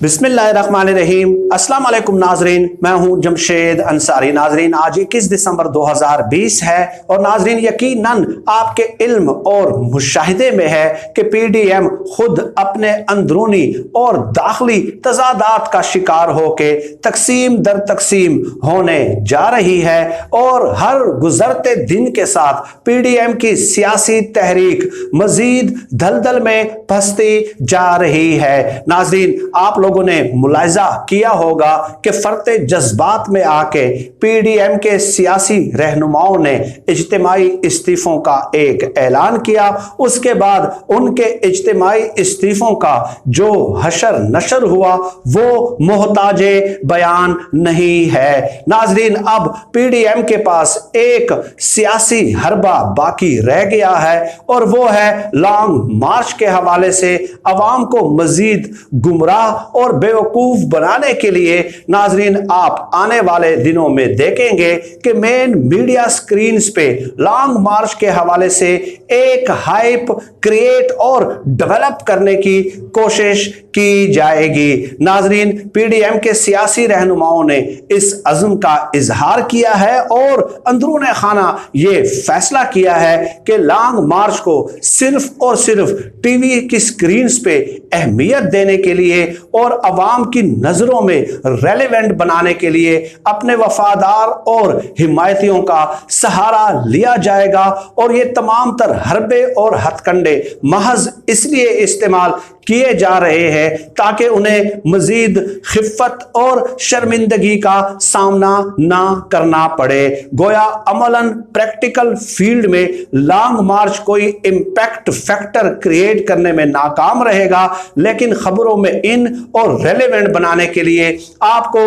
بسم اللہ الرحمن الرحیم۔ السلام علیکم ناظرین، میں ہوں جمشید انصاری۔ ناظرین آج 21 دسمبر 2020 ہے اور ناظرین یقیناً آپ کے علم اور مشاہدے میں ہے کہ پی ڈی ایم خود اپنے اندرونی اور داخلی تضادات کا شکار ہو کے تقسیم در تقسیم ہونے جا رہی ہے اور ہر گزرتے دن کے ساتھ پی ڈی ایم کی سیاسی تحریک مزید دھلدل میں پھنستی جا رہی ہے۔ ناظرین آپ لوگوں نے ملاحظہ کیا ہوگا کہ فرط جذبات میں آ کے پی ڈی ایم کے سیاسی رہنماؤں نے اجتماعی استعفوں کا ایک اعلان کیا، اس کے بعد ان کے اجتماعی استعفوں کا جو حشر نشر ہوا وہ محتاج بیان نہیں ہے۔ ناظرین اب پی ڈی ایم کے پاس ایک سیاسی حربہ باقی رہ گیا ہے اور وہ ہے لانگ مارچ کے حوالے سے عوام کو مزید گمراہ اور بیوقوف بنانے کے لیے ناظرین آپ آنے والے دنوں میں دیکھیں گے کہ مین میڈیا سکرینز پہ لانگ مارچ کے حوالے سے ایک ہائپ کریٹ اور ڈیولپ کرنے کی کوشش کی جائے گی۔ ناظرین پی ڈی ایم کے سیاسی رہنماؤں نے اس عزم کا اظہار کیا ہے اور اندرون خانہ یہ فیصلہ کیا ہے کہ لانگ مارچ کو صرف اور صرف ٹی وی کی سکرینز پہ اہمیت دینے کے لیے اور عوام کی نظروں میں ریلیونٹ بنانے کے لیے اپنے وفادار اور حمایتیوں کا سہارا لیا جائے گا، اور یہ تمام تر حربے اور ہتھ کنڈے محض اس لیے استعمال کیے جا رہے ہیں تاکہ انہیں مزید خفت اور شرمندگی کا سامنا نہ کرنا پڑے۔ گویا عملاً پریکٹیکل فیلڈ میں لانگ مارچ کوئی امپیکٹ فیکٹر کریٹ کرنے میں ناکام رہے گا، لیکن خبروں میں ان اور ریلیونٹ بنانے کے لیے آپ کو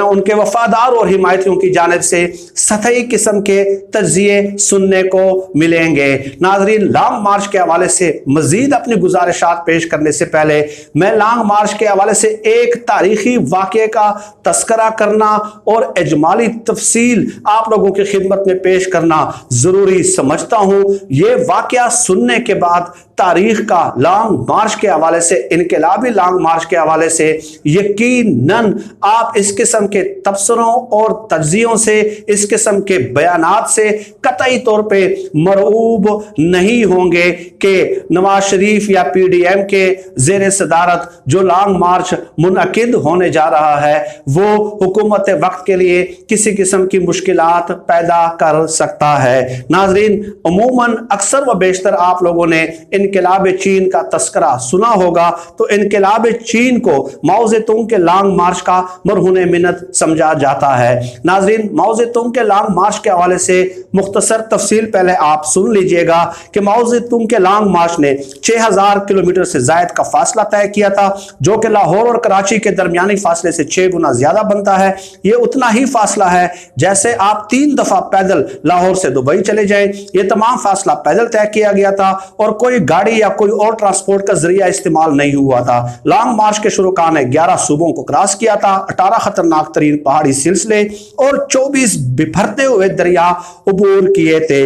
ان کے وفادار اور حمایتیوں کی جانب سے سطحی قسم کے تجزیے سننے کو ملیں گے۔ ناظرین لانگ مارچ کے حوالے سے مزید اپنی گزارشات پیش کرنے سے پہلے میں لانگ مارچ کے حوالے سے ایک تاریخی واقعے کا تذکرہ کرنا اور اجمالی تفصیل آپ لوگوں کی خدمت میں پیش کرنا ضروری سمجھتا ہوں۔ یہ واقعہ سننے کے بعد تاریخ کا لانگ مارچ کے حوالے سے، انقلابی لانگ مارچ کے حوالے سے یقیناً آپ اس قسم کے تبصروں اور تجزیوں سے، اس قسم کے بیانات سے قطعی طور پہ مرعوب نہیں ہوں گے کہ نواز شریف یا پی ڈی ایم کے زیر صدارت جو لانگ مارچ منعقد ہونے جا رہا ہے وہ حکومت وقت کے لیے کسی قسم کی مشکلات پیدا کر سکتا ہے۔ ناظرین عموماً اکثر و بیشتر آپ لوگوں نے انقلاب چین کا تذکرہ سنا ہوگا، تو انقلاب چین کو ماؤ زیتونگ کے لانگ مارچ کا مرہون منت سمجھا جاتا ہے۔ ناظرین ماؤ زیتونگ کے لانگ مارچ کے حوالے سے مختصر تفصیل پہلے آپ سن لیجئے گا کہ ماؤ زیتونگ کے لانگ مارچ نے 6000 کلومیٹر سے زائد کا فاصلہ طے کیا تھا، جو کہ لاہور اور کراچی کے درمیانی فاصلے سے 6 گنا زیادہ بنتا ہے۔ یہ اتنا ہی فاصلہ ہے جیسے آپ 3 دفعہ پیدل لاہور سے دبئی چلے جائیں۔ یہ تمام فاصلہ پیدل طے کیا گیا تھا اور کوئی گاڑی یا کوئی اور ٹرانسپورٹ کا ذریعہ استعمال نہیں ہوا تھا۔ لانگ مارچ کے شروکا نے 11 صوبوں کو کراس کیا تھا، 18 خطرناک ترین پہاڑی سلسلے اور 24 بپھرتے ہوئے دریا عبور کیے تھے۔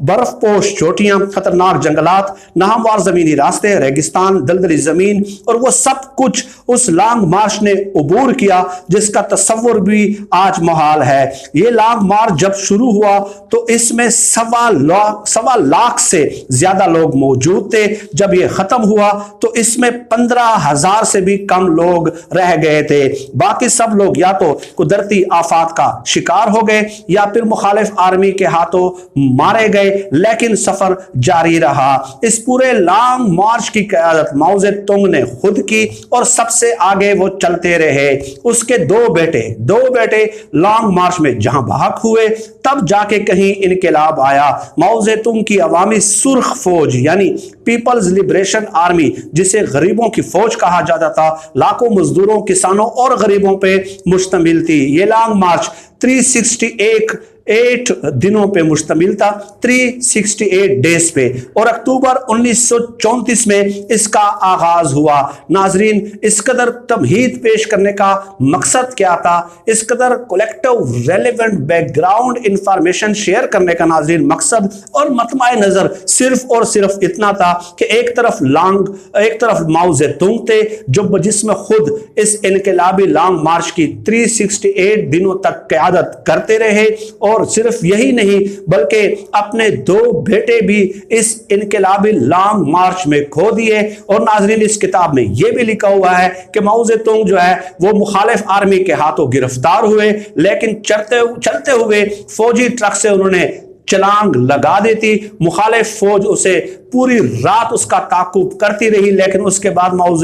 برف پوش چوٹیاں، خطرناک جنگلات، ناہموار زمینی راستے، ریگستان، دلدلی زمین، اور وہ سب کچھ اس لانگ مارچ نے عبور کیا جس کا تصور بھی آج محال ہے۔ یہ لانگ مارچ جب شروع ہوا تو اس میں 1.25 لاکھ سے زیادہ لوگ موجود تھے۔ جب یہ ختم ہوا تو اس میں 15,000 سے بھی کم لوگ رہ گئے تھے۔ باقی سب لوگ یا تو قدرتی آفات کا شکار ہو گئے یا پھر مخالف آرمی کے ہاتھوں مارے گئے، لیکن سفر جاری رہا۔ اس پورے لانگ مارچ کی قیادت ماؤ زیتونگ نے خود کی اور سب سے آگے وہ چلتے رہے۔ اس کے دو بیٹے لانگ مارچ میں جہاں بحق ہوئے تب جا کے کہیں انقلاب آیا۔ ماؤ زیتونگ کی عوامی سرخ فوج یعنی پیپلز لبریشن آرمی، جسے غریبوں کی فوج کہا جاتا تھا، لاکھوں مزدوروں، کسانوں اور غریبوں پہ مشتمل تھی۔ یہ لانگ مارچ 361 8 دنوں پہ مشتمل تھا، 368 ڈیز پہ، اور اکتوبر 1934 میں اس کا آغاز ہوا۔ ناظرین، اس قدر تمہید پیش کرنے کا مقصد کیا تھا؟ اس قدر collective relevant back ground information share کرنے کا ناظرین مقصد اور مطمع نظر صرف اور صرف اتنا تھا کہ ایک طرف ماؤ زیتونگ تھے جو جس میں خود اس انقلابی لانگ مارچ کی 368 دنوں تک قیادت کرتے رہے، اور صرف یہی نہیں بلکہ اپنے 2 بیٹے بھی اس انقلابی لانگ مارچ میں کھو دیے۔ اور ناظرین، اس کتاب میں یہ بھی لکھا ہوا ہے کہ ماؤ زیتونگ جو ہے وہ مخالف آرمی کے ہاتھوں گرفتار ہوئے، لیکن چلتے ہوئے فوجی ٹرک سے انہوں نے چلانگ لگا دیتی۔ مخالف فوج اسے پوری رات اس کا تعاقب کرتی رہی، لیکن اس کے بعد ماؤ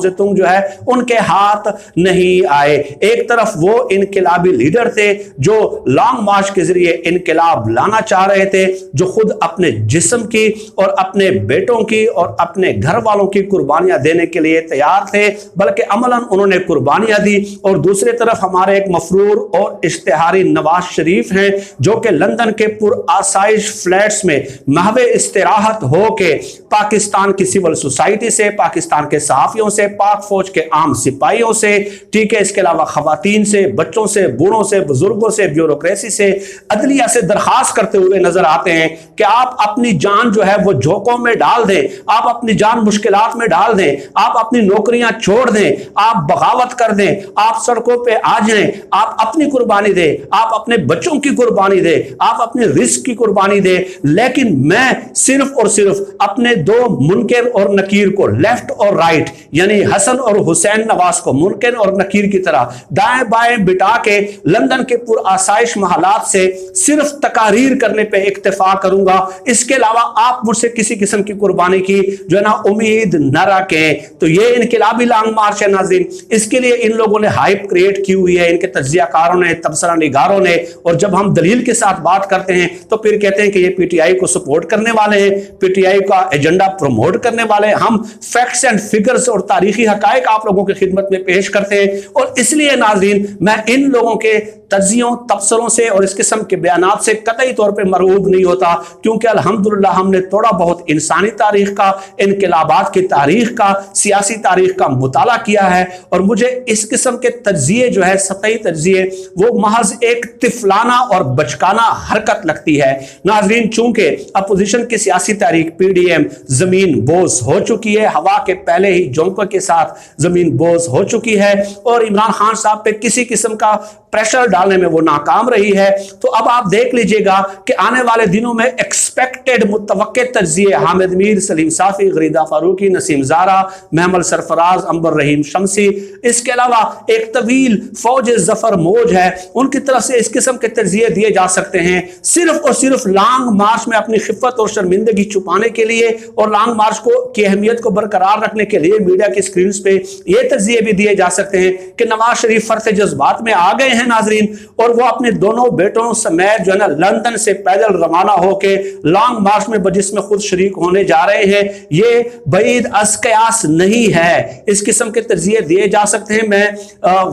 زیتونگ جو ہے ان کے ہاتھ نہیں آئے۔ ایک طرف وہ انقلابی لیڈر تھے جو لانگ مارچ کے ذریعے انقلاب لانا چاہ رہے تھے، جو خود اپنے جسم کی اور اپنے بیٹوں کی اور اپنے گھر والوں کی قربانیاں دینے کے لیے تیار تھے، بلکہ عملاً انہوں نے قربانیاں دی۔ اور دوسری طرف ہمارے ایک مفرور اور اشتہاری نواز شریف ہیں جو کہ لندن کے پر آسائش فلیٹس میں محو استراحت ہو کے پاکستان کی سول سوسائٹی سے، پاکستان کے صحافیوں سے، پاک فوج کے عام سپاہیوں سے، ٹھیک ہے، اس کے علاوہ خواتین سے، بچوں سے، بوڑھوں سے، بزرگوں سے، بیوروکریسی سے، عدلیہ سے درخواست کرتے ہوئے نظر آتے ہیں کہ آپ اپنی جان جو ہے وہ جھونکوں میں ڈال دیں، آپ اپنی جان مشکلات میں ڈال دیں، آپ اپنی نوکریاں چھوڑ دیں، آپ بغاوت کر دیں، آپ سڑکوں پہ آ جائیں، آپ اپنی قربانی دیں، آپ اپنے بچوں کی قربانی دیں، آپ اپنے رزق کی قربانی دیں، لیکن میں صرف اور صرف اپنے 2 منکر اور نکیر کو، لیفٹ اور رائٹ، یعنی حسن اور حسین نواز کو منکر اور نکیر کی طرح دائیں بائیں بٹا کے لندن کے پر آسائش محلات سے صرف تقاریر کرنے پہ اکتفا کروں گا۔ اس کے علاوہ آپ مجھ سے کسی قسم کی قربانی کی جو ہے نا امید نہ رکھیں۔ تو یہ انقلابی لانگ مارچ ہے ناظرین، اس کے لیے ان لوگوں نے ہائپ کریٹ کی ہوئی ہے، ان کے تجزیہ کاروں نے، تبصرہ نگاروں نے، اور جب ہم دلیل کے ساتھ بات کرتے ہیں تو پھر کہتے ہیں کہ یہ پی ٹی آئی کو سپورٹ کرنے والے ہیں، پی ٹی آئی کا ایجنڈا پروموٹ کرنے والے۔ ہم فیکٹس اینڈ فگرز اور تاریخی حقائق آپ لوگوں کی خدمت میں پیش کرتے ہیں، اور اس لیے ناظرین میں ان لوگوں کے تجزیوں، تبصروں سے اور اس قسم کے بیانات سے قطعی طور پہ مرعوب نہیں ہوتا، کیونکہ الحمدللہ ہم نے تھوڑا بہت انسانی تاریخ کا، انقلابات کی تاریخ کا، سیاسی تاریخ کا مطالعہ کیا ہے، اور مجھے اس قسم کے تجزیے جو ہے، سطحی تجزیے، وہ محض ایک طفلانہ اور بچکانہ حرکت لگتی ہے۔ ناظرین، چونکہ اپوزیشن کی سیاسی تاریخ پی ڈی ایم زمین بوز ہو چکی ہے، ہوا کے پہلے ہی جھونکوں کے ساتھ زمین بوز ہو چکی ہے، اور عمران خان صاحب پہ کسی قسم کا پریشر ڈالنے میں وہ ناکام رہی ہے۔ تو اب آپ دیکھ لیجئے گا کہ آنے والے دنوں میں ایکسپیکٹڈ متوقع تجزیے حامد میر، سلیم صافی، غریدہ فاروقی، نسیم زارا، محمد سرفراز، انور رحیم شمسی، اس کے علاوہ ایک طویل فوج ظفر موج ہے، ان کی طرف سے اس قسم کے تجزیے دیے جا سکتے ہیں، صرف اور صرف لانگ مارچ میں اپنی خفت اور شرمندگی چھپانے کے لیے، اور لانگ مارچ کی اہمیت کو برقرار رکھنے کے لیے میڈیا کی سکرینز پہ یہ تجزیے بھی دیے جا سکتے ہیں کہ نواز شریف فرط جذبات میں آ گئے ہیں ناظرین، اور وہ اپنے دونوں بیٹوں سمیت جو ہے نا لندن سے پیدل روانہ ہو کے لانگ مارچ میں بجس میں خود شریک ہونے جا رہے ہیں۔ یہ بعید از قیاس نہیں ہے، اس قسم کے تجزیے دیے جا سکتے ہیں۔ میں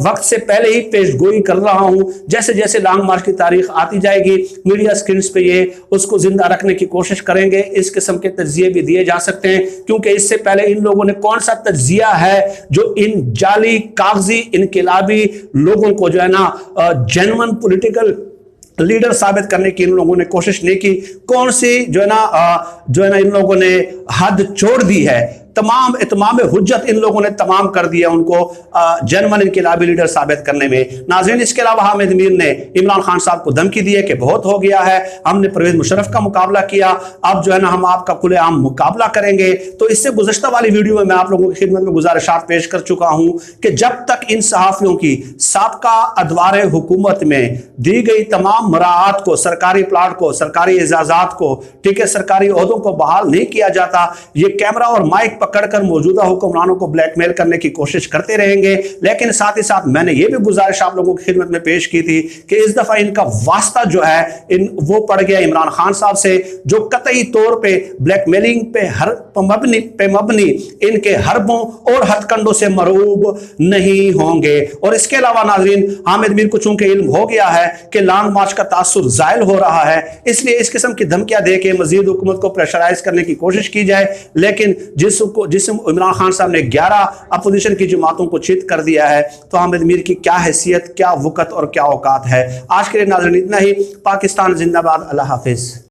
وقت سے پہلے ہی پیش گوئی کر رہا ہوں، جیسے جیسے لانگ مارچ کی تاریخ آتی جائے گی میڈیا سکرینز پہ یہ اس کو زندہ رکھنے کی کوشش کریں گے، اس قسم کے تجزیے بھی دیے جا سکتے ہیں، کیونکہ اس سے پہلے ان لوگوں نے کون سا تجزیہ ہے جو ان جعلی کاغذی انقلابی لوگوں کو جو ہے نا جینون پولیٹیکل لیڈر ثابت کرنے کی ان لوگوں نے کوشش نہیں کی، کون سی جو ہے نا ان لوگوں نے حد چھوڑ دی ہے، تمام اتمام حجت ان لوگوں نے تمام کر دیا ان کو جنمن انقلابی لیڈر ثابت کرنے میں۔ ناظرین، اس کے علاوہ حامد میر نے عمران خان صاحب کو دھمکی دی ہے کہ بہت ہو گیا ہے، ہم نے پرویز مشرف کا مقابلہ کیا، اب جو ہے نا ہم آپ کا کھلے عام مقابلہ کریں گے۔ تو اس سے گزشتہ والی ویڈیو میں آپ لوگوں کی خدمت میں گزارشات پیش کر چکا ہوں کہ جب تک ان صحافیوں کی سابقہ ادوار حکومت میں دی گئی تمام مراعات کو، سرکاری پلاٹ کو، سرکاری اعزازات کو، ٹھیک ہے، سرکاری عہدوں کو بحال نہیں کیا جاتا، یہ کیمرہ اور مائک پکڑ کر موجودہ حکمرانوں کو بلیک میل کرنے کی کوشش کرتے رہیں گے، لیکن ساتھ ہی ساتھ میں نے یہ بھی گزارش آپ لوگوں کی خدمت میں پیش کی تھی کہ اس دفعہ ان کا واسطہ جو ہے وہ پڑ گیا عمران خان صاحب سے، جو قطعی طور پہ بلیک میلنگ پہ مبنی ان کے حربوں اور ہتھ کنڈوں سے مرعوب نہیں ہوں گے۔ اور اس کے علاوہ ناظرین، حامد میر کو چونکہ علم ہو گیا ہے کہ لانگ مارچ کا تاثر زائل ہو رہا ہے، اس لیے اس قسم کی دھمکیاں دے کے مزید حکومت کو پریشرائز کرنے کی کوشش کی جائے، لیکن جس عمران خان صاحب نے 11 اپوزیشن کی جماعتوں کو چیت کر دیا ہے، تو حامد میر کی کیا حیثیت، کیا وقت اور کیا اوقات ہے۔ آج کے لیے ناظرین اتنا ہی۔ پاکستان زندہ باد، اللہ حافظ۔